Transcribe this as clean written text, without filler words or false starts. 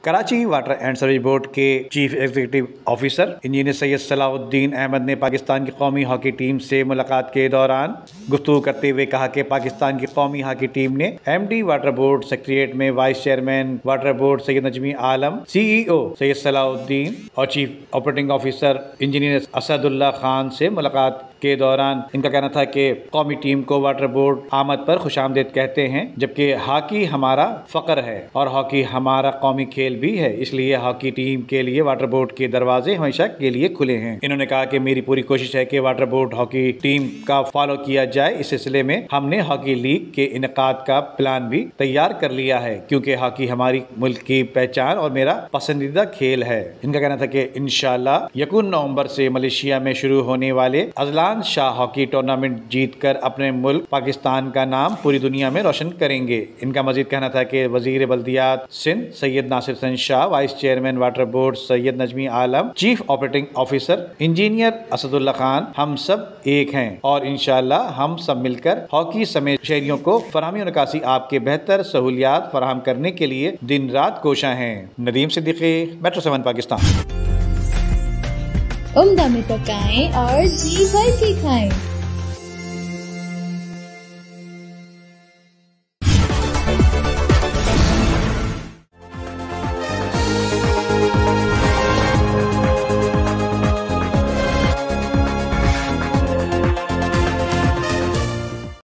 Karachi water and service board के chief executive officer engineer Syed Salahuddin Ahmed ने पाकिस्तान की कौमी हॉकी टीम से मुलाकात के दौरान गुफ्तगू करते हुए कहा कि पाकिस्तान की कौमी हॉकी टीम ने एमडी वाटर बोर्ड सेक्रेटरिएट में vice chairman water board Syed Najmi Alam, CEO Syed Salahuddin और chief operating officer engineer Asadullah Khan से मुलाकात के दौरान इनका कहना था कि कौमी टीम को वाटर बोर्ड आमद पर खुशामदीद कहते हैं, जबकि हॉकी हमारा फख्र है और हॉकी हमारा कौमी खेल भी है, इसलिए हॉकी टीम के लिए वाटर बोर्ड के दरवाजे हमेशा के लिए खुले हैं। इन्होंने कहा कि मेरी पूरी कोशिश है कि वाटर बोर्ड हॉकी टीम का फॉलो किया जाए। इस सिलसिले में हमने हॉकी लीग के इनेकाद का प्लान भी तैयार कर लिया है, क्योंकि हॉकी हमारी मुल्क की पहचान और मेरा पसंदीदा खेल है। इनका कहना था कि इंशाल्लाह 1 नवंबर से मलेशिया में शुरू होने वाले अजलान शाह हॉकी टूर्नामेंट जीतकर अपने मुल्क पाकिस्तान का नाम पूरी दुनिया में रोशन करेंगे। इनका मजीद कहना था कि वजीर बल्दियात Sindh Syed Nasir Hasan Shah, vice chairman water board Syed Najmi Alam, chief operating officer engineer Asadullah Khan, हम सब एक हैं और इंशाल्लाह हम सब मिलकर हॉकी समेत शहरियों को फराहमी और निकासी आपके बेहतर सहूलियात फराहम करने के लिए दिन रात कोशा हैं। नदीम सिद्दीकी, मेट्रो 7 पाकिस्तान। उम्दा में पकाएं और जी भर के खाएं।